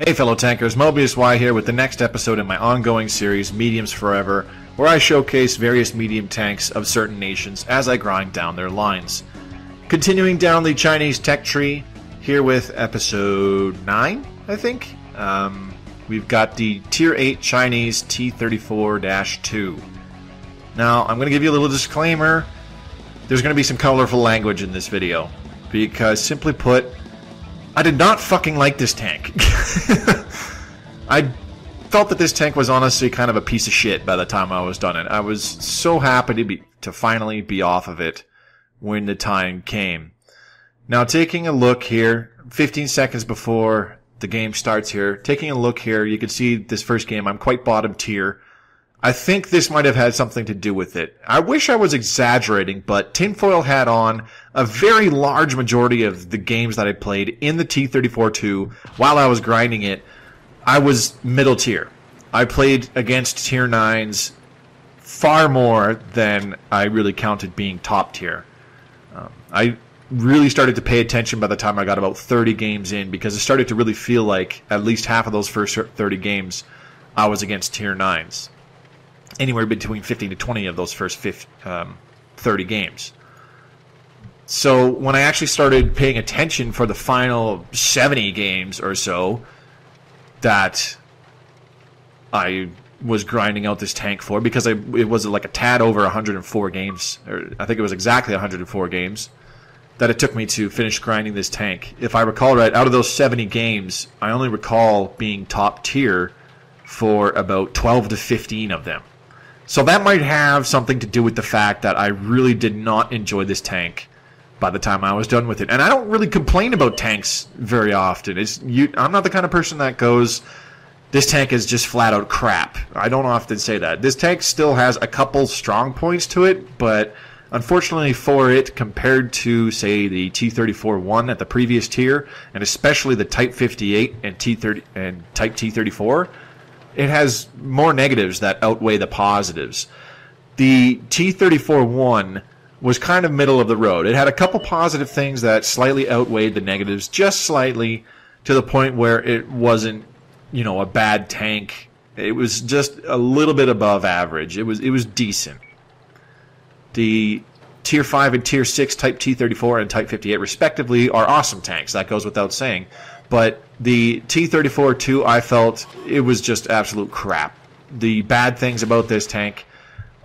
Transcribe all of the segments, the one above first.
Hey fellow tankers, Mobius Y here with the next episode in my ongoing series, Mediums Forever, where I showcase various medium tanks of certain nations as I grind down their lines. Continuing down the Chinese tech tree, here with episode 9, I think. We've got the Tier 8 Chinese T-34-2. Now, I'm going to give you a little disclaimer. There's going to be some colorful language in this video, because simply put, I did not fucking like this tank. I felt that this tank was honestly kind of a piece of shit by the time I was done it. I was so happy to finally be off of it when the time came. Now, taking a look here, 15 seconds before the game starts here, taking a look here, you can see this first game, I'm quite bottom tier. I think this might have had something to do with it. I wish I was exaggerating, but tinfoil hat on, a very large majority of the games that I played in the T-34-2 while I was grinding it, I was middle tier. I played against tier 9s far more than I really counted being top tier. I really started to pay attention by the time I got about 30 games in, because it started to really feel like at least half of those first 30 games I was against tier 9s. Anywhere between 15 to 20 of those first 30 games. So when I actually started paying attention for the final 70 games or so that I was grinding out this tank for, because it was like a tad over 104 games, or I think it was exactly 104 games, that it took me to finish grinding this tank. If I recall right, out of those 70 games, I only recall being top tier for about 12 to 15 of them. So that might have something to do with the fact that I really did not enjoy this tank by the time I was done with it. And I don't really complain about tanks very often. I'm not the kind of person that goes, this tank is just flat out crap. I don't often say that. This tank still has a couple strong points to it, but unfortunately for it, compared to, say, the T-34-1 at the previous tier, and especially the Type 58 and Type T-34, it has more negatives that outweigh the positives. The T-34-1 was kind of middle of the road. It had a couple positive things that slightly outweighed the negatives, just slightly, to the point where it wasn't, a bad tank. It was just a little bit above average. It was decent. The Tier 5 and Tier 6 Type T-34 and Type 58 respectively are awesome tanks. That goes without saying. But the T-34-2, I felt it was just absolute crap. The bad things about this tank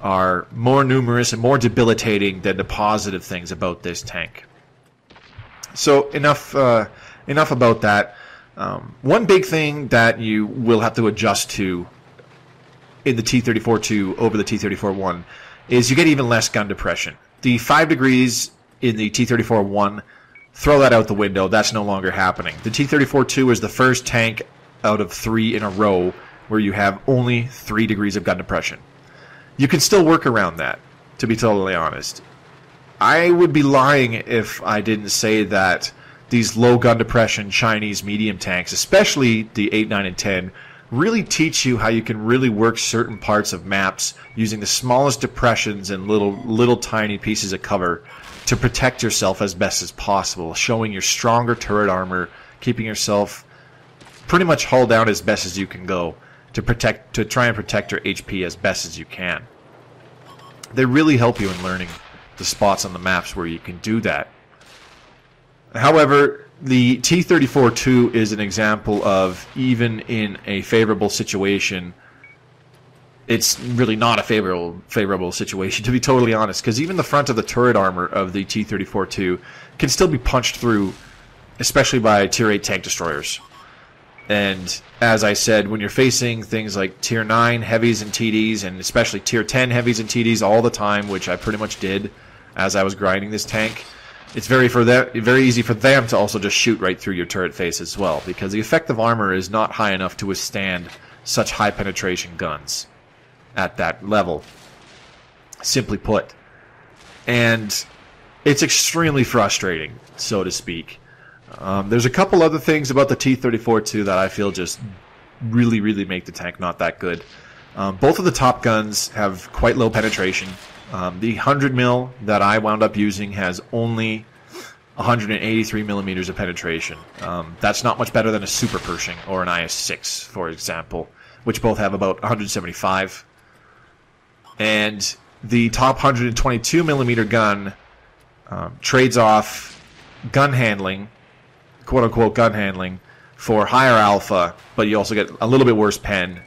are more numerous and more debilitating than the positive things about this tank. So enough about that. One big thing that you will have to adjust to in the T-34-2 over the T-34-1 is you get even less gun depression. The 5 degrees in the T-34-1, throw that out the window. That's no longer happening. The T-34-2 is the first tank out of 3 in a row where you have only 3 degrees of gun depression. You can still work around that, to be totally honest. I would be lying if I didn't say that these low gun depression Chinese medium tanks, especially the 8, 9, and 10, really teach you how you can really work certain parts of maps using the smallest depressions and little tiny pieces of cover to protect yourself as best as possible, showing your stronger turret armor, keeping yourself pretty much hull down as best as you can go to try and protect your HP as best as you can. They really help you in learning the spots on the maps where you can do that. However, the T-34-2 is an example of, even in a favorable situation, it's really not a favorable situation, to be totally honest, because even the front of the turret armor of the T-34-2 can still be punched through, especially by Tier 8 tank destroyers. And as I said, when you're facing things like Tier 9 heavies and TDs, and especially Tier 10 heavies and TDs all the time, which I pretty much did as I was grinding this tank, it's very easy for them to also just shoot right through your turret face as well, because the effective armor is not high enough to withstand such high penetration guns at that level, simply put. And it's extremely frustrating, so to speak. There's a couple other things about the T-34-2 that I feel just really make the tank not that good. Both of the top guns have quite low penetration. The 100 mil that I wound up using has only 183 millimeters of penetration. That's not much better than a Super Pershing or an IS-6, for example, which both have about 175. And the top 122 millimeter gun trades off gun handling, quote-unquote gun handling, for higher alpha, but you also get a little bit worse pen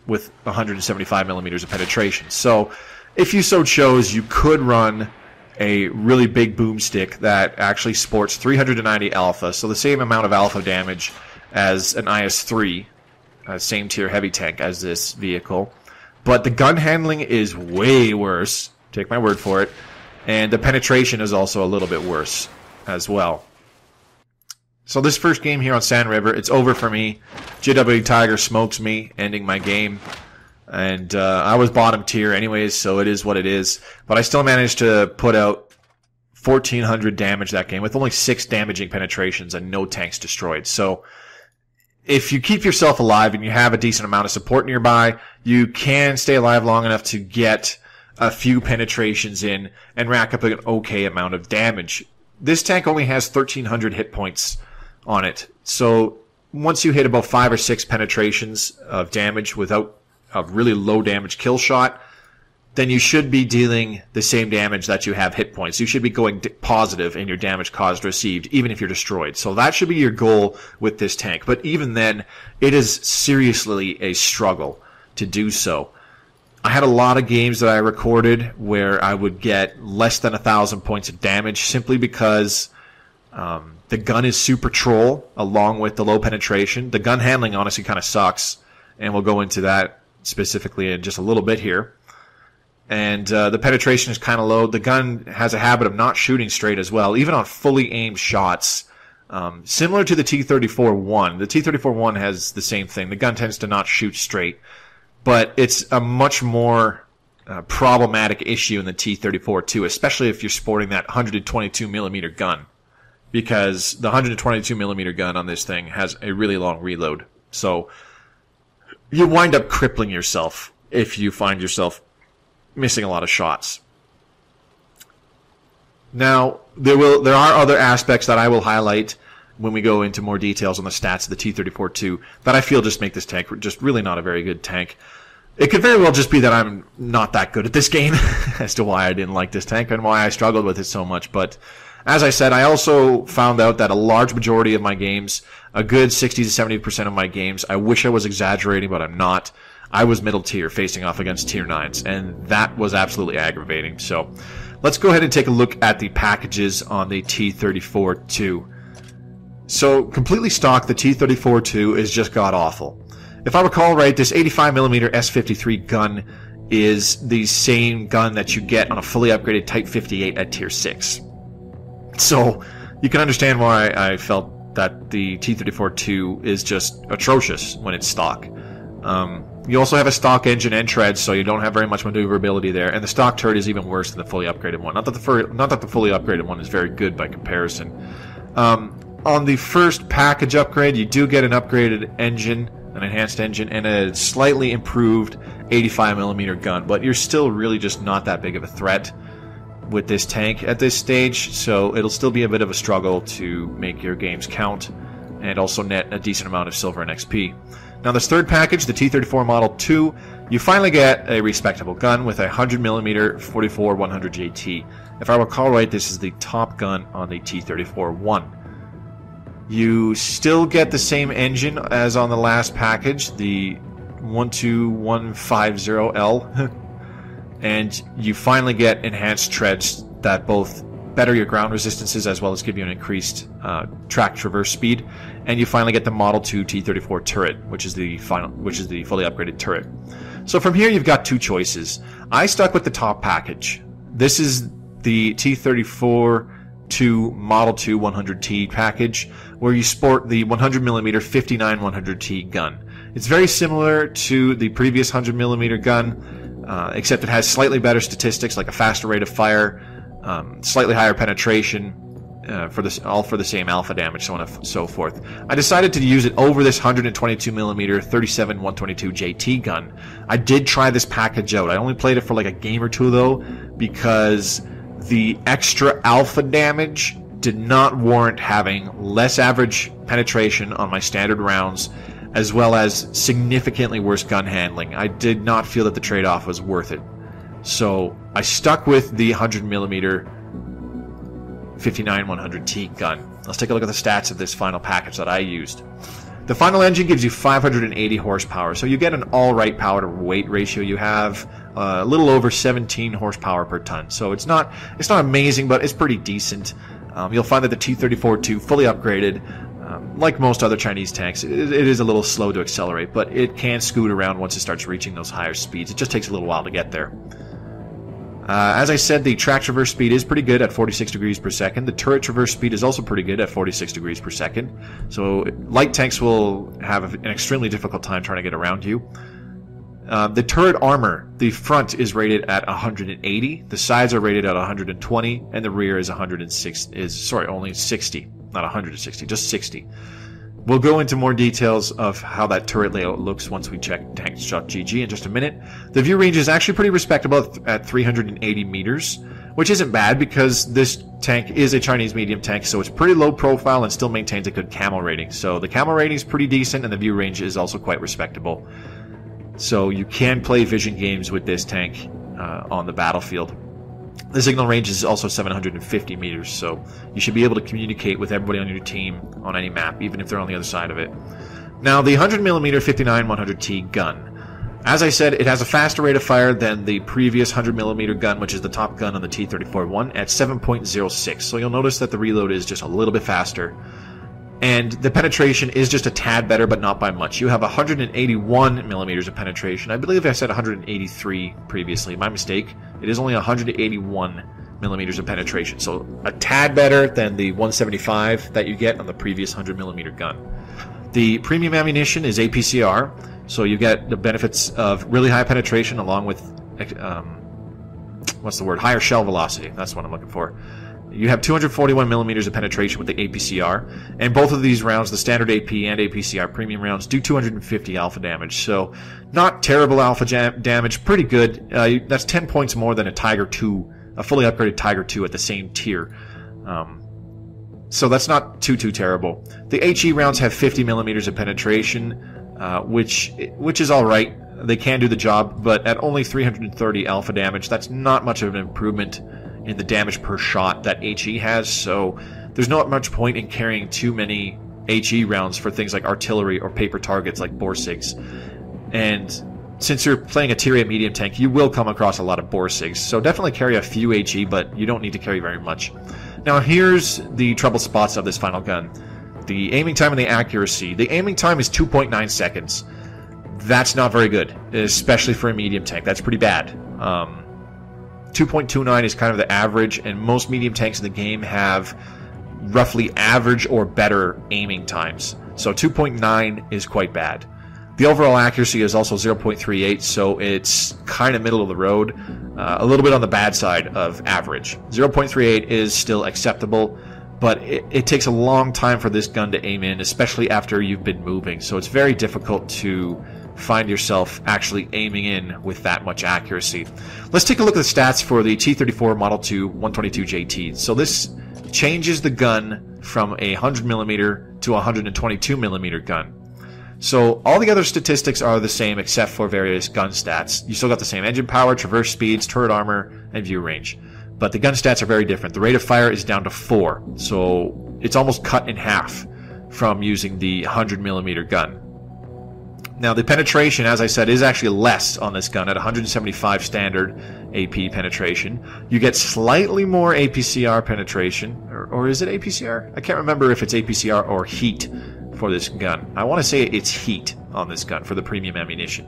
with 175 millimeters of penetration. So if you so chose, you could run a really big boomstick that actually sports 390 alpha, so the same amount of alpha damage as an IS-3, same tier heavy tank as this vehicle. But the gun handling is way worse, take my word for it, and the penetration is also a little bit worse as well. So this first game here on Sand River, it's over for me. JW Tiger smokes me, ending my game. And I was bottom tier anyways, so it is what it is. But I still managed to put out 1,400 damage that game with only 6 damaging penetrations and no tanks destroyed. So if you keep yourself alive and you have a decent amount of support nearby, you can stay alive long enough to get a few penetrations in and rack up an okay amount of damage. This tank only has 1,300 hit points on it. So once you hit about 5 or 6 penetrations of damage without a really low damage kill shot, then you should be dealing the same damage that you have hit points. You should be going positive in your damage caused received, even if you're destroyed. So that should be your goal with this tank. But even then, it is seriously a struggle to do so. I had a lot of games that I recorded where I would get less than 1,000 points of damage simply because the gun is super troll along with the low penetration. The gun handling honestly kind of sucks, and we'll go into that specifically in just a little bit here. And the penetration is kind of low. The gun has a habit of not shooting straight as well, even on fully aimed shots. Similar to the T-34-1. The T-34-1 has the same thing. The gun tends to not shoot straight. But it's a much more problematic issue in the T-34-2, especially if you're sporting that 122 millimeter gun. Because the 122 millimeter gun on this thing has a really long reload. So you wind up crippling yourself if you find yourself missing a lot of shots. Now, there are other aspects that I will highlight when we go into more details on the stats of the T-34-2 that I feel just make this tank just really not a very good tank. It could very well just be that I'm not that good at this game as to why I didn't like this tank and why I struggled with it so much. But as I said, I also found out that a large majority of my games, a good 60 to 70% of my games, I wish I was exaggerating, but I'm not. I was middle tier facing off against tier 9s, and that was absolutely aggravating. So let's go ahead and take a look at the packages on the T-34-2. So completely stock, the T-34-2 is just god-awful. If I recall right, this 85mm S53 gun is the same gun that you get on a fully upgraded Type 58 at tier 6. So you can understand why I felt that the T-34-2 is just atrocious when it's stock. You also have a stock engine and treads, so you don't have very much maneuverability there, and the stock turret is even worse than the fully upgraded one. Not that the fully upgraded one is very good by comparison. On the first package upgrade, you do get an upgraded engine, an enhanced engine, and a slightly improved 85mm gun, but you're still really just not that big of a threat with this tank at this stage, so it'll still be a bit of a struggle to make your games count and also net a decent amount of silver and XP. Now this third package, the T-34 Model 2, you finally get a respectable gun with a 100mm 44-100 JT. If I recall right, this is the top gun on the T-34-1. You still get the same engine as on the last package, the 12150L, and you finally get enhanced treads that both better your ground resistances as well as give you an increased track traverse speed, and you finally get the Model 2 T-34 turret, which is the fully upgraded turret. So from here you've got two choices. I stuck with the top package. This is the T-34-2 Model 2 100T package, where you sport the 100mm 59-100T gun. It's very similar to the previous 100mm gun, except it has slightly better statistics, like a faster rate of fire, slightly higher penetration, all for the same alpha damage, so on and so forth. I decided to use it over this 122mm 37-122 JT gun. I did try this package out. I only played it for like a game or two though, because the extra alpha damage did not warrant having less average penetration on my standard rounds, as well as significantly worse gun handling. I did not feel that the trade-off was worth it. So I stuck with the 100mm 59-100T gun. Let's take a look at the stats of this final package that I used. The final engine gives you 580 horsepower, so you get an alright power to weight ratio. You have a little over 17 horsepower per ton, so it's not amazing, but it's pretty decent. You'll find that the T-34-2 fully upgraded, like most other Chinese tanks, it is a little slow to accelerate, but it can scoot around once it starts reaching those higher speeds. It just takes a little while to get there. As I said, the track traverse speed is pretty good at 46 degrees per second. The turret traverse speed is also pretty good at 46 degrees per second. So light tanks will have an extremely difficult time trying to get around you. The turret armor, the front is rated at 180, the sides are rated at 120, and the rear is only 60, not 160, just 60. We'll go into more details of how that turret layout looks once we check tanks.gg in just a minute. The view range is actually pretty respectable at 380 meters, which isn't bad because this tank is a Chinese medium tank, so it's pretty low profile and still maintains a good camo rating. So the camo rating is pretty decent, and the view range is also quite respectable. So you can play vision games with this tank on the battlefield. The signal range is also 750 meters, so you should be able to communicate with everybody on your team on any map, even if they're on the other side of it. Now, the 100mm 59-100T gun. As I said, it has a faster rate of fire than the previous 100mm gun, which is the top gun on the T-34-1, at 7.06. So you'll notice that the reload is just a little bit faster. And the penetration is just a tad better, but not by much. You have 181 millimeters of penetration. I believe I said 183 previously. My mistake. It is only 181 millimeters of penetration. So a tad better than the 175 that you get on the previous 100 millimeter gun. The premium ammunition is APCR, so you get the benefits of really high penetration along with, higher shell velocity. That's what I'm looking for. You have 241 millimeters of penetration with the APCR, and both of these rounds, the standard AP and APCR premium rounds, do 250 alpha damage. So, not terrible alpha damage, pretty good. That's 10 points more than a Tiger 2, a fully upgraded Tiger 2 at the same tier. So that's not too terrible. The HE rounds have 50 millimeters of penetration, which is all right. They can do the job, but at only 330 alpha damage, that's not much of an improvement in the damage per shot that HE has, so there's not much point in carrying too many HE rounds for things like artillery or paper targets like Borsigs. And since you're playing a tier 8 medium tank, you will come across a lot of Borsigs, so definitely carry a few HE, but you don't need to carry very much. Now here's the trouble spots of this final gun. The aiming time and the accuracy. The aiming time is 2.9 seconds. That's not very good, especially for a medium tank. That's pretty bad. 2.29 is kind of the average, and most medium tanks in the game have roughly average or better aiming times. So 2.9 is quite bad. The overall accuracy is also 0.38, so it's kind of middle of the road, a little bit on the bad side of average. 0.38 is still acceptable, but it takes a long time for this gun to aim in, especially after you've been moving, so it's very difficult to find yourself actually aiming in with that much accuracy. Let's take a look at the stats for the T-34 Model 2 122JT. So this changes the gun from a 100mm to a 122mm gun. So all the other statistics are the same except for various gun stats. You still got the same engine power, traverse speeds, turret armor, and view range. But the gun stats are very different. The rate of fire is down to 4, so it's almost cut in half from using the 100mm gun. Now, the penetration, as I said, is actually less on this gun at 175 standard AP penetration. You get slightly more APCR penetration, or is it APCR? I can't remember if it's APCR or heat for this gun. I want to say it's heat on this gun for the premium ammunition.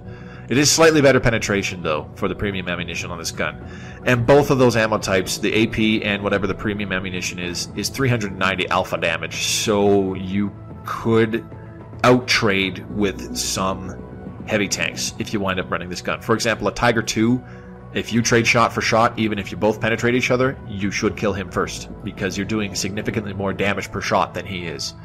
It is slightly better penetration, though, for the premium ammunition on this gun. And both of those ammo types, the AP and whatever the premium ammunition is 390 alpha damage. So you could outtrade with some heavy tanks if you wind up running this gun. For example, a Tiger 2, if you trade shot for shot, even if you both penetrate each other, you should kill him first, because you're doing significantly more damage per shot than he is.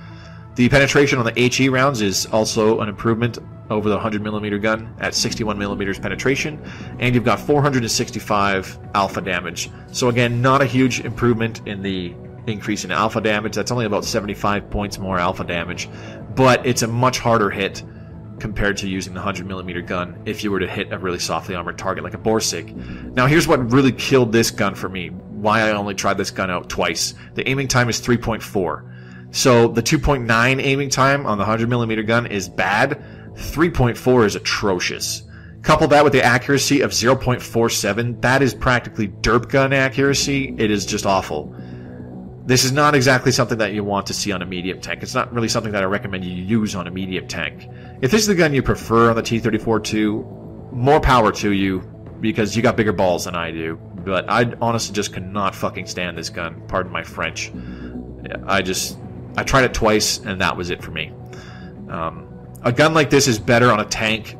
The penetration on the HE rounds is also an improvement over the 100mm gun at 61mm penetration, and you've got 465 alpha damage. So again, not a huge improvement in the increase in alpha damage. That's only about 75 points more alpha damage, but it's a much harder hit compared to using the 100mm gun if you were to hit a really softly armored target like a Borsig. Now here's what really killed this gun for me, why I only tried this gun out twice. The aiming time is 3.4. So the 2.9 aiming time on the 100mm gun is bad. 3.4 is atrocious. Couple that with the accuracy of 0.47, that is practically derp gun accuracy. It is just awful. This is not exactly something that you want to see on a medium tank. It's not really something that I recommend you use on a medium tank. If this is the gun you prefer on the T-34-2, more power to you, because you got bigger balls than I do. But I honestly just could not fucking stand this gun. Pardon my French. I tried it twice, and that was it for me. A gun like this is better on a tank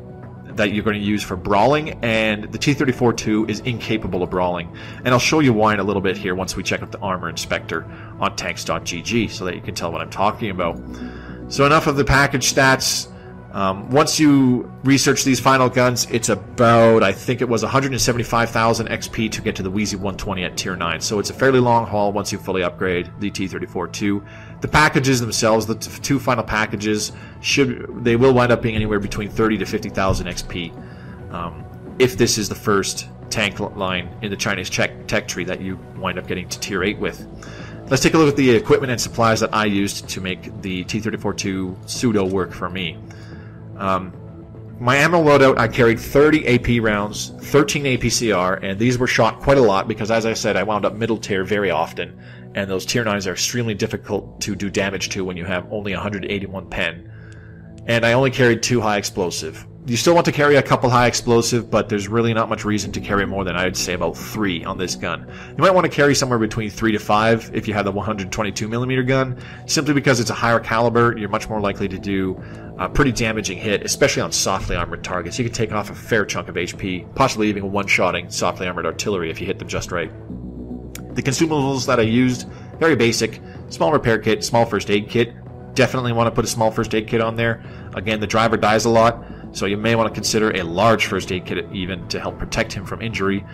that you're going to use for brawling, and the T-34-2 is incapable of brawling. And I'll show you why in a little bit here once we check out the armor inspector on tanks.gg so that you can tell what I'm talking about. So enough of the package stats. Once you research these final guns, it's about, I think it was 175,000 XP to get to the Wheezy 120 at tier 9. So it's a fairly long haul once you fully upgrade the T-34-2. The packages themselves, the two final packages, they will wind up being anywhere between 30 to 50,000 XP. If this is the first tank line in the Chinese tech tree that you wind up getting to tier 8 with. Let's take a look at the equipment and supplies that I used to make the T-34-2 pseudo work for me. My ammo loadout, I carried 30 AP rounds, 13 APCR, and these were shot quite a lot because, as I said, I wound up middle tier very often, and those tier 9s are extremely difficult to do damage to when you have only 181 pen. And I only carried 2 high explosive. You still want to carry a couple high explosive, but there's really not much reason to carry more than I'd say about 3 on this gun. You might want to carry somewhere between 3 to 5 if you have the 122mm gun, simply because it's a higher caliber. You're much more likely to do a pretty damaging hit, especially on softly armored targets. You can take off a fair chunk of HP, possibly even one-shotting softly armored artillery if you hit them just right. The consumables that I used, very basic. Small repair kit, small first aid kit. Definitely want to put a small first aid kit on there. Again, the driver dies a lot, so you may want to consider a large first aid kit even to help protect him from injury.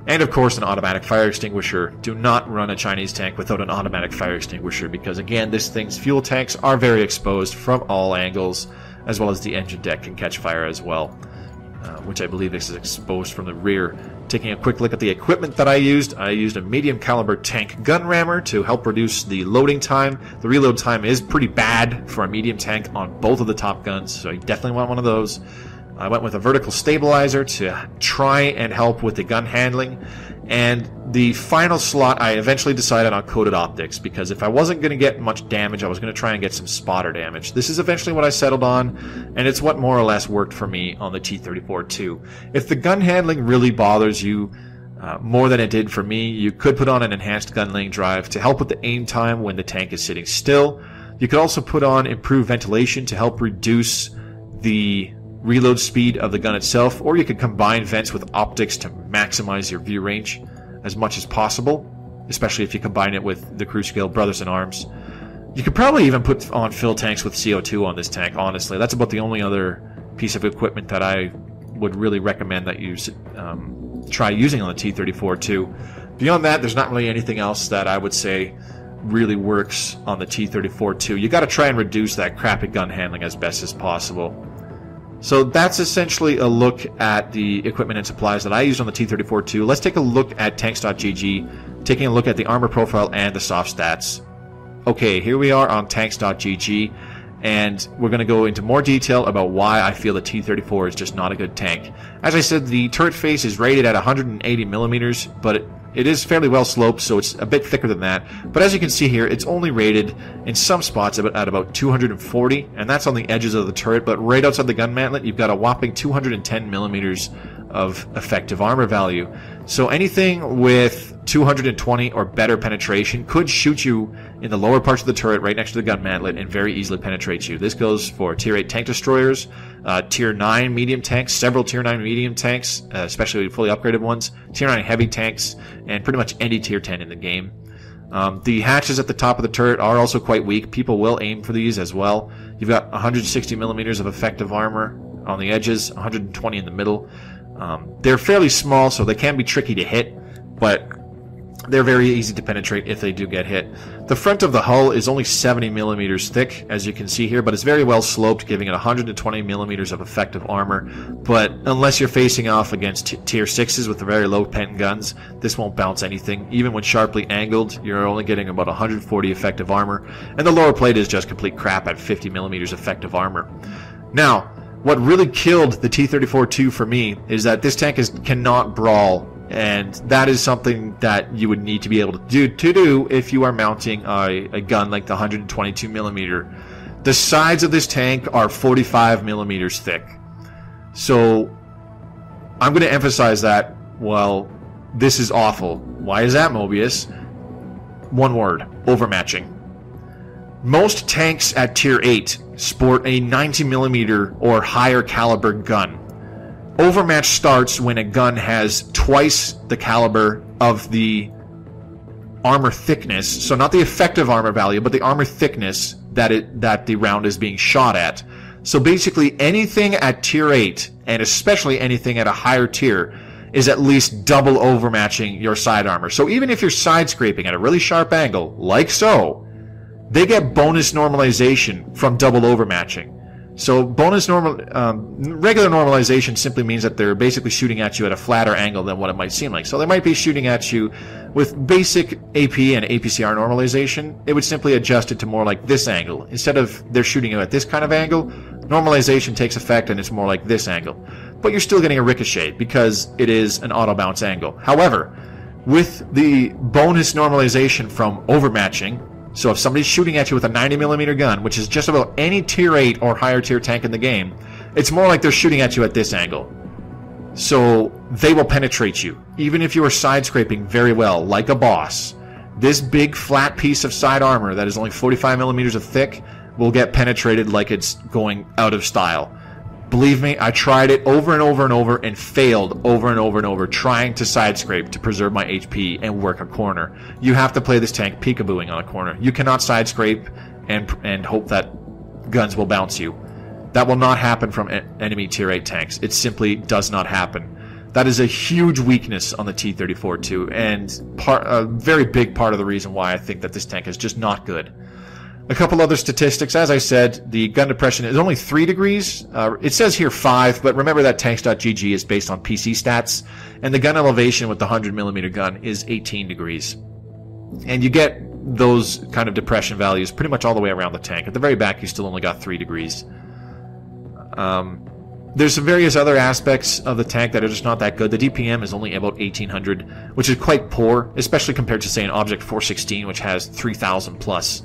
And of course, an automatic fire extinguisher. Do not run a Chinese tank without an automatic fire extinguisher because, again, this thing's fuel tanks are very exposed from all angles, as well as the engine deck can catch fire as well, which I believe is exposed from the rear. Taking a quick look at the equipment that I used a medium caliber tank gun rammer to help reduce the loading time. The reload time is pretty bad for a medium tank on both of the top guns, so you definitely want one of those. I went with a vertical stabilizer to try and help with the gun handling. And the final slot, I eventually decided on coated optics, because if I wasn't going to get much damage, I was going to try and get some spotter damage. This is eventually what I settled on, and it's what more or less worked for me on the T-34-2. If the gun handling really bothers you more than it did for me, you could put on an enhanced gun laying drive to help with the aim time when the tank is sitting still. You could also put on improved ventilation to help reduce the reload speed of the gun itself, or you could combine vents with optics to maximize your view range as much as possible, especially if you combine it with the crew scale Brothers in Arms. You could probably even put on fill tanks with CO2 on this tank, honestly. That's about the only other piece of equipment that I would really recommend that you try using on the T-34-2. Beyond that, there's not really anything else that I would say really works on the T-34-2. You got to try and reduce that crappy gun handling as best as possible. So that's essentially a look at the equipment and supplies that I used on the T-34-2. Let's take a look at tanks.gg, taking a look at the armor profile and the soft stats. Okay, here we are on tanks.gg, and we're going to go into more detail about why I feel the T-34 is just not a good tank. As I said, the turret face is rated at 180 millimeters, but it is fairly well sloped, so it's a bit thicker than that. But as you can see here, it's only rated in some spots at about 240, and that's on the edges of the turret. But right outside the gun mantlet, you've got a whopping 210 millimeters of effective armor value. So anything with 220 or better penetration could shoot you in the lower parts of the turret right next to the gun mantlet and very easily penetrate you. This goes for tier 8 tank destroyers, tier 9 medium tanks, several tier 9 medium tanks, especially fully upgraded ones, tier 9 heavy tanks, and pretty much any tier 10 in the game. The hatches at the top of the turret are also quite weak. People will aim for these as well. You've got 160 millimeters of effective armor on the edges, 120 in the middle. They're fairly small, so they can be tricky to hit, but they're very easy to penetrate if they do get hit. The front of the hull is only 70 millimeters thick, as you can see here, but it's very well sloped, giving it 120 millimeters of effective armor. But unless you're facing off against tier 6s with the very low pen guns, this won't bounce anything. Even when sharply angled, you're only getting about 140 effective armor, and the lower plate is just complete crap at 50 millimeters effective armor. Now, what really killed the T-34-2 for me is that this tank cannot brawl. And that is something that you would need to be able to do if you are mounting a gun like the 122 millimeter. The sides of this tank are 45 millimeters thick. So I'm going to emphasize that. Well, this is awful. Why is that, Mobius? One word: overmatching. Most tanks at tier 8 sport a 90 millimeter or higher caliber gun. Overmatch starts when a gun has twice the caliber of the armor thickness, so not the effective armor value, but the armor thickness that the round is being shot at. So basically anything at tier 8, and especially anything at a higher tier, is at least double overmatching your side armor. So even if you're side scraping at a really sharp angle, like so, they get bonus normalization from double overmatching. So regular normalization simply means that they're basically shooting at you at a flatter angle than what it might seem like. So they might be shooting at you with basic AP and APCR normalization. It would simply adjust it to more like this angle. Instead of they're shooting you at this kind of angle, normalization takes effect and it's more like this angle. But you're still getting a ricochet because it is an auto bounce angle. However, with the bonus normalization from overmatching, so if somebody's shooting at you with a 90 millimeter gun, which is just about any tier 8 or higher tier tank in the game, it's more like they're shooting at you at this angle. So they will penetrate you, even if you are side scraping very well, like a boss. This big flat piece of side armor that is only 45 millimeters of thick will get penetrated like it's going out of style. Believe me, I tried it over and over and over and failed over and over and over trying to side scrape to preserve my HP and work a corner. You have to play this tank peekabooing on a corner. You cannot side scrape and hope that guns will bounce you. That will not happen from enemy tier 8 tanks. It simply does not happen. That is a huge weakness on the T-34-2 and a very big part of the reason why I think that this tank is just not good. A couple other statistics. As I said, the gun depression is only 3 degrees. It says here 5, but remember that tanks.gg is based on PC stats, and the gun elevation with the 100mm gun is 18 degrees. And you get those kind of depression values pretty much all the way around the tank. At the very back, you still only got 3 degrees. There's some various other aspects of the tank that are just not that good. The DPM is only about 1800, which is quite poor, especially compared to, say, an Object 416, which has 3000 plus.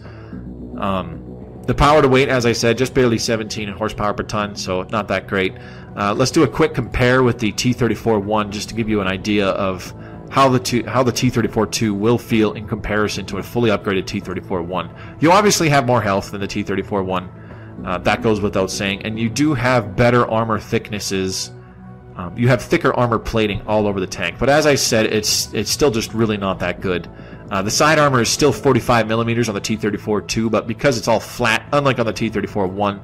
The power to weight, as I said, just barely 17 horsepower per ton, so not that great. Let's do a quick compare with the T-34-1 just to give you an idea of how the T-34-2 will feel in comparison to a fully upgraded T-34-1. You obviously have more health than the T-34-1. That goes without saying, and you do have better armor thicknesses. You have thicker armor plating all over the tank, but as I said, it's still just really not that good. The side armor is still 45 millimeters on the T-34-2, but because it's all flat, unlike on the T-34-1,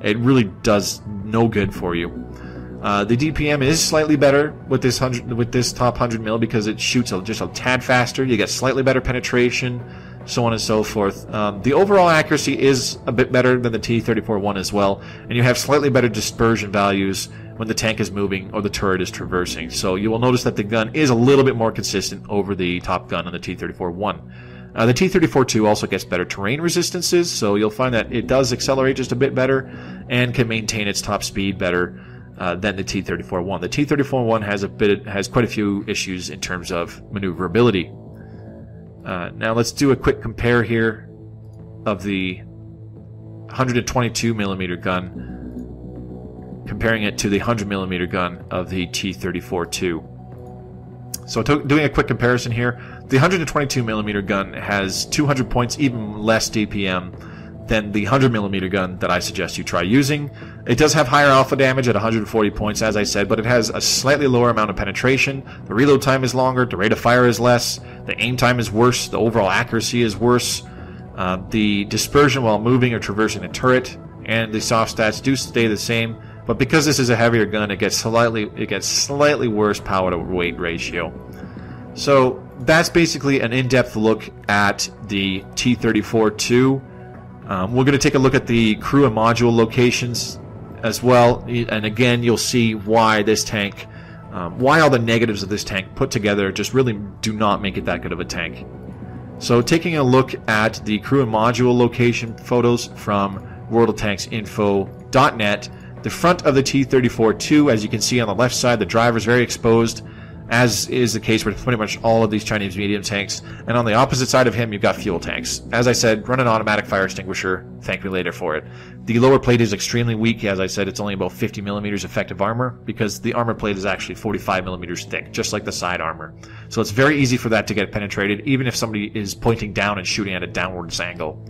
it really does no good for you. The DPM is slightly better with this top 100 mil because it shoots just a tad faster. You get slightly better penetration, so on and so forth. The overall accuracy is a bit better than the T-34-1 as well, and you have slightly better dispersion values when the tank is moving or the turret is traversing. So you will notice that the gun is a little bit more consistent over the top gun on the T-34-1. The T-34-2 also gets better terrain resistances, so you'll find that it does accelerate just a bit better and can maintain its top speed better than the T-34-1. The T-34-1 has quite a few issues in terms of maneuverability. Now let's do a quick compare here of the 122mm gun, comparing it to the 100mm gun of the T-34-2. So doing a quick comparison here, the 122mm gun has 200 points, even less DPM than the 100mm gun that I suggest you try using. It does have higher alpha damage at 140 points, as I said, but it has a slightly lower amount of penetration. The reload time is longer, the rate of fire is less, the aim time is worse, the overall accuracy is worse. The dispersion while moving or traversing the turret and the soft stats do stay the same, but because this is a heavier gun, it gets slightly worse power to weight ratio. So that's basically an in-depth look at the T-34-2. We're going to take a look at the crew and module locations as well, and again you'll see why this tank, why all the negatives of this tank put together just really do not make it that good of a tank. So taking a look at the crew and module location photos from worldoftanksinfo.net, the front of the T-34-2, as you can see on the left side, the driver is very exposed, as is the case with pretty much all of these Chinese medium tanks. And on the opposite side of him, you've got fuel tanks. As I said, run an automatic fire extinguisher. Thank me later for it. The lower plate is extremely weak. As I said, it's only about 50 millimeters effective armor, because the armor plate is actually 45 millimeters thick, just like the side armor. So it's very easy for that to get penetrated, even if somebody is pointing down and shooting at a downwards angle.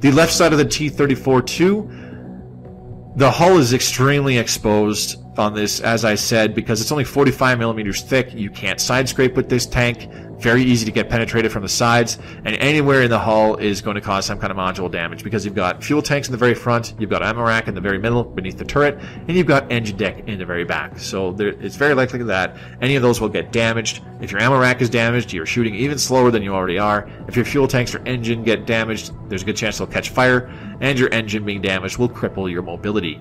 The left side of the T-34-2, the hull is extremely exposed on this, as I said, because it's only 45 millimeters thick. You can't side scrape with this tank. Very easy to get penetrated from the sides, and anywhere in the hull is going to cause some kind of module damage, because you've got fuel tanks in the very front, you've got ammo rack in the very middle beneath the turret, and you've got engine deck in the very back. So it's very likely that any of those will get damaged. If your ammo rack is damaged, you're shooting even slower than you already are. If your fuel tanks or engine get damaged, there's a good chance they'll catch fire, and your engine being damaged will cripple your mobility.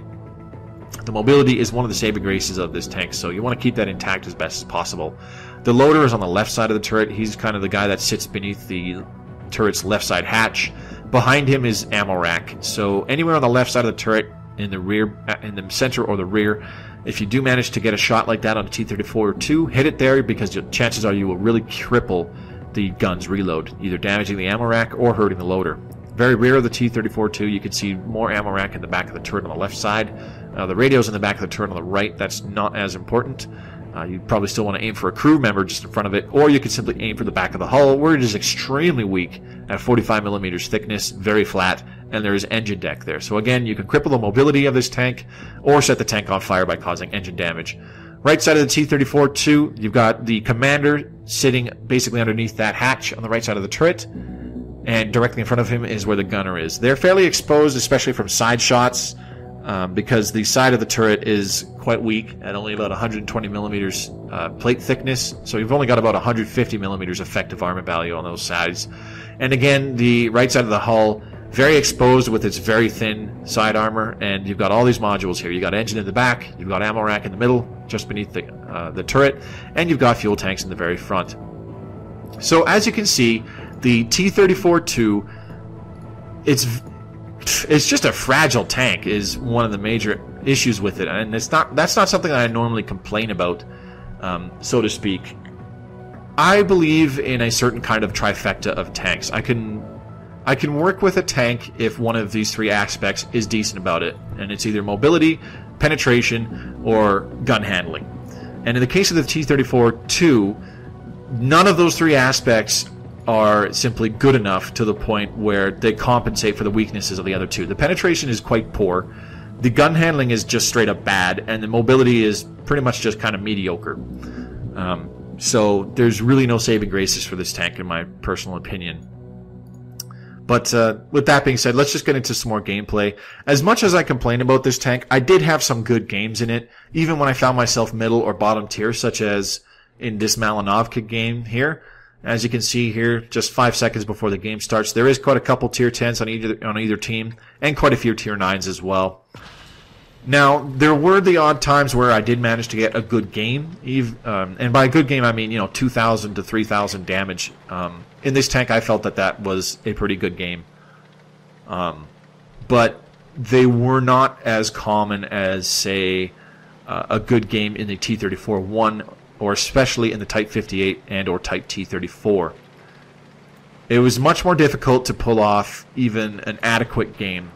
The mobility is one of the saving graces of this tank, so you want to keep that intact as best as possible. The loader is on the left side of the turret. He's kind of the guy that sits beneath the turret's left side hatch. Behind him is ammo rack. So anywhere on the left side of the turret, in the rear, in the center or the rear, if you do manage to get a shot like that on a T-34-2, hit it there, because chances are you will really cripple the gun's reload, either damaging the ammo rack or hurting the loader. Very rear of the T-34-2, you can see more ammo rack in the back of the turret on the left side. The radio's in the back of the turret on the right. That's not as important. You probably still want to aim for a crew member just in front of it, or you could simply aim for the back of the hull, where it is extremely weak at 45 millimeters thickness, very flat, and there is engine deck there. So again, you can cripple the mobility of this tank, or set the tank on fire by causing engine damage. Right side of the T-34-2, you've got the commander sitting basically underneath that hatch on the right side of the turret, and directly in front of him is where the gunner is. They're fairly exposed, especially from side shots, because the side of the turret is quite weak at only about 120 millimeters plate thickness, so you've only got about 150 millimeters effective armor value on those sides. And again, the right side of the hull, very exposed with its very thin side armor, and you've got all these modules here. You've got engine in the back, you've got ammo rack in the middle, just beneath the turret, and you've got fuel tanks in the very front. So as you can see, the T-34-2, it's just a fragile tank is one of the major issues with it, and that's not something that I normally complain about, so to speak. I believe in a certain kind of trifecta of tanks. I can work with a tank if one of these three aspects is decent about it, and it's either mobility, penetration, or gun handling. And in the case of the T-34-2, none of those three aspects are simply good enough to the point where they compensate for the weaknesses of the other two. The penetration is quite poor, the gun handling is just straight up bad, and the mobility is pretty much just kind of mediocre. So there's really no saving graces for this tank in my personal opinion. But with that being said, let's just get into some more gameplay. As much as I complain about this tank, I did have some good games in it, even when I found myself middle or bottom tier, such as in this Malinovka game here. As you can see here, just 5 seconds before the game starts, there is quite a couple tier 10s on either team, and quite a few tier 9s as well. Now, there were the odd times where I did manage to get a good game, and by a good game I mean, 2,000 to 3,000 damage. In this tank, I felt that was a pretty good game. But they were not as common as, say, a good game in the T-34-1, or especially in the Type 58 and or Type T-34. It was much more difficult to pull off even an adequate game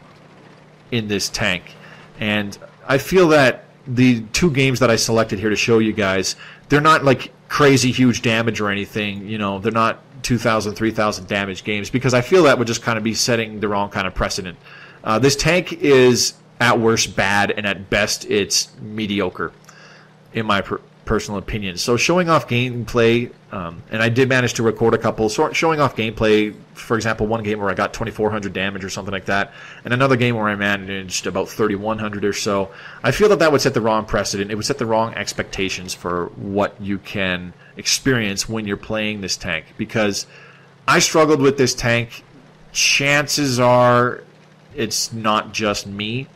in this tank. And I feel that the two games that I selected here to show you guys, they're not like crazy huge damage or anything. They're not 2,000, 3,000 damage games, because I feel that would just kind of be setting the wrong kind of precedent. This tank is at worst bad, and at best it's mediocre, in my personal opinions. So showing off gameplay, and I did manage to record a couple, showing off gameplay, for example, one game where I got 2,400 damage or something like that, and another game where I managed about 3,100 or so. I feel that would set the wrong precedent. It would set the wrong expectations for what you can experience when you're playing this tank, because I struggled with this tank. Chances are it's not just me.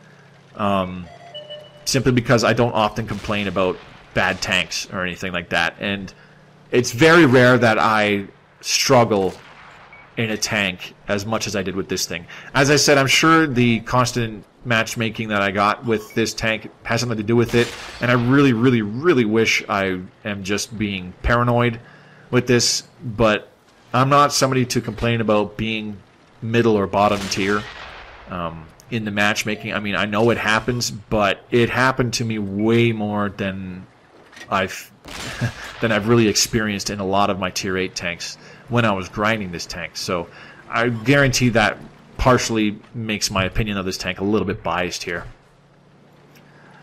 Simply because I don't often complain about bad tanks or anything like that. And it's very rare that I struggle in a tank as much as I did with this thing. As I said, I'm sure the constant matchmaking that I got with this tank has something to do with it. And I really, really, really wish I am just being paranoid with this. But I'm not somebody to complain about being middle or bottom tier. In the matchmaking, I mean, I know it happens, but it happened to me way more than I've really experienced in a lot of my tier 8 tanks when I was grinding this tank. So I guarantee that partially makes my opinion of this tank a little bit biased here.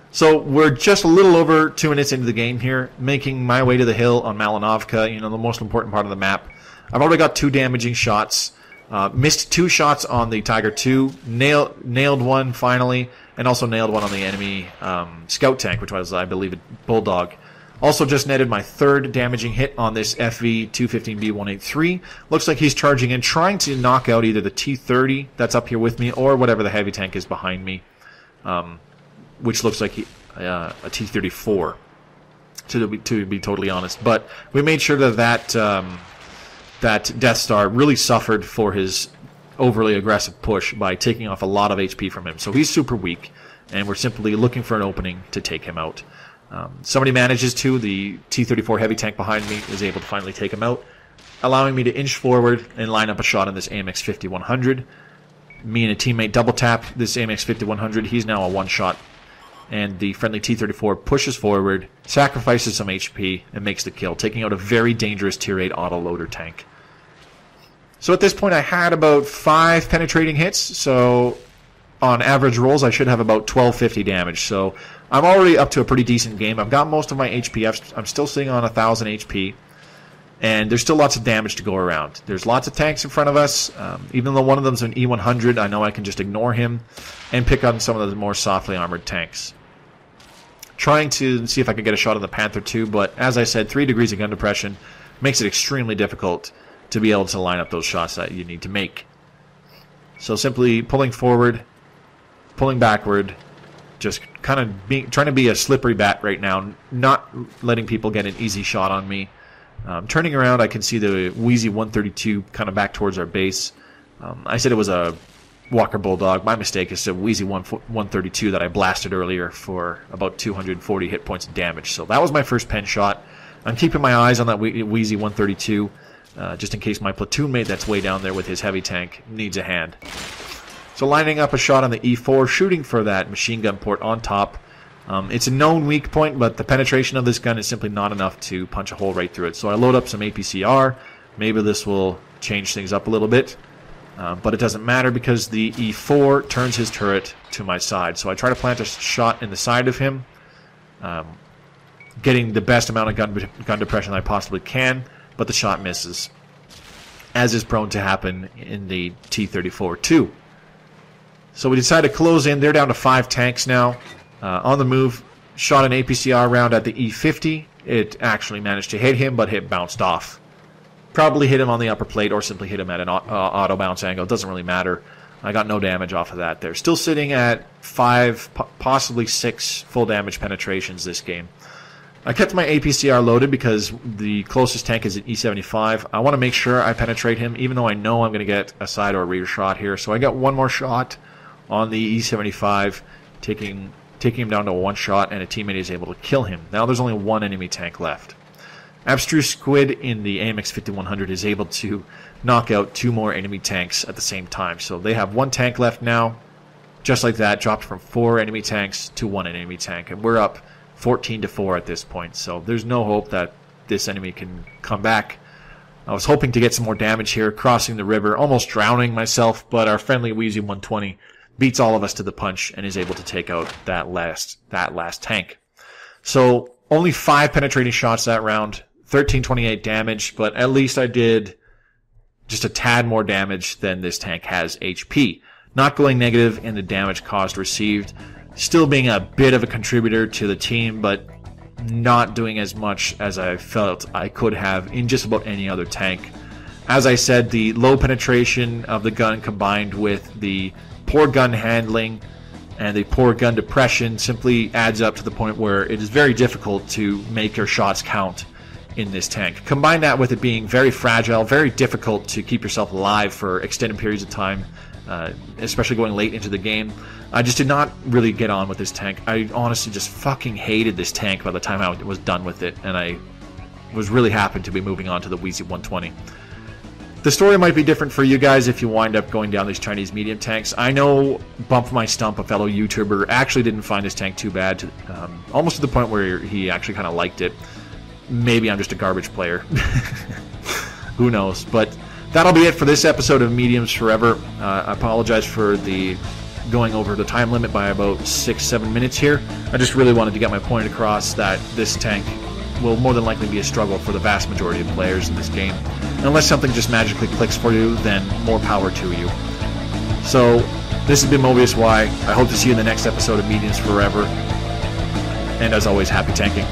So we're just a little over 2 minutes into the game here, making my way to the hill on Malinovka, the most important part of the map. I've already got 2 damaging shots. Missed 2 shots on the Tiger 2, nailed one finally, and also nailed one on the enemy scout tank, which was, I believe, a Bulldog. Also just netted my 3rd damaging hit on this FV-215B183. Looks like he's charging in, trying to knock out either the T-30 that's up here with me, or whatever the heavy tank is behind me, which looks like a T-34, to be totally honest. But we made sure that Death Star really suffered for his overly aggressive push by taking off a lot of HP from him. So he's super weak, and we're simply looking for an opening to take him out. Somebody manages to. The T-34 heavy tank behind me is able to finally take him out, allowing me to inch forward and line up a shot on this AMX 5100. Me and a teammate double tap this AMX 5100. He's now a one-shot, and the friendly T-34 pushes forward, sacrifices some HP, and makes the kill, taking out a very dangerous tier 8 autoloader tank. So at this point I had about 5 penetrating hits, so on average rolls I should have about 1250 damage. So I'm already up to a pretty decent game. I've got most of my HP. I'm still sitting on 1,000 HP, and there's still lots of damage to go around. There's lots of tanks in front of us. Even though one of them's an E100, I know I can just ignore him and pick on some of the more softly armored tanks. Trying to see if I could get a shot on the Panther 2, but as I said, 3 degrees of gun depression makes it extremely difficult to be able to line up those shots that you need to make. So simply pulling forward, pulling backward, just kind of trying to be a slippery bat right now, not letting people get an easy shot on me. Turning around, I can see the Wheezy 132 kind of back towards our base. I said it was a Walker Bulldog. My mistake. It's a Wheezy 132 that I blasted earlier for about 240 hit points of damage. So that was my first pen shot. I'm keeping my eyes on that Wheezy 132, just in case my platoon mate that's way down there with his heavy tank needs a hand. So lining up a shot on the E4, shooting for that machine gun port on top. It's a known weak point, but the penetration of this gun is simply not enough to punch a hole right through it. So I load up some APCR. Maybe this will change things up a little bit. But it doesn't matter because the E4 turns his turret to my side. So I try to plant a shot in the side of him, getting the best amount of gun depression I possibly can, but the shot misses, as is prone to happen in the T-34-2. So we decide to close in. They're down to 5 tanks now. On the move, shot an APCR round at the E50. It actually managed to hit him, but it bounced off. Probably hit him on the upper plate or simply hit him at an auto bounce angle. It doesn't really matter. I got no damage off of that. They're still sitting at 5, possibly 6 full damage penetrations this game. I kept my APCR loaded because the closest tank is an E75. I want to make sure I penetrate him, even though I know I'm going to get a side or a rear shot here. So I got one more shot on the E75, taking him down to 1 shot, and a teammate is able to kill him. Now there's only 1 enemy tank left. Abstruse Squid in the AMX 5100 is able to knock out 2 more enemy tanks at the same time. So they have 1 tank left now. Just like that, dropped from 4 enemy tanks to 1 enemy tank. And we're up 14-4 at this point. So there's no hope that this enemy can come back. I was hoping to get some more damage here, crossing the river, almost drowning myself, but our friendly Wheezy 120 beats all of us to the punch and is able to take out that last tank. So Only 5 penetrating shots that round, 1328 damage, but at least I did just a tad more damage than this tank has HP. Not going negative in the damage cost received, still being a bit of a contributor to the team, but not doing as much as I felt I could have in just about any other tank. As I said, the low penetration of the gun combined with the poor gun handling and the poor gun depression simply adds up to the point where it is very difficult to make your shots count in this tank. Combine that with it being very fragile, very difficult to keep yourself alive for extended periods of time, especially going late into the game. I just did not really get on with this tank. I honestly just fucking hated this tank by the time I was done with it, and I was really happy to be moving on to the Wheezy 120. The story might be different for you guys if you wind up going down these Chinese medium tanks. I know Bump My Stump, a fellow YouTuber, actually didn't find this tank too bad, almost to the point where he actually kind of liked it. Maybe I'm just a garbage player. Who knows? But that'll be it for this episode of Mediums Forever. I apologize for the going over the time limit by about 6-7 minutes here. I just really wanted to get my point across that this tank will more than likely be a struggle for the vast majority of players in this game. Unless something just magically clicks for you, then more power to you. So, this has been Mobius Y. I hope to see you in the next episode of Mediums Forever. And as always, happy tanking.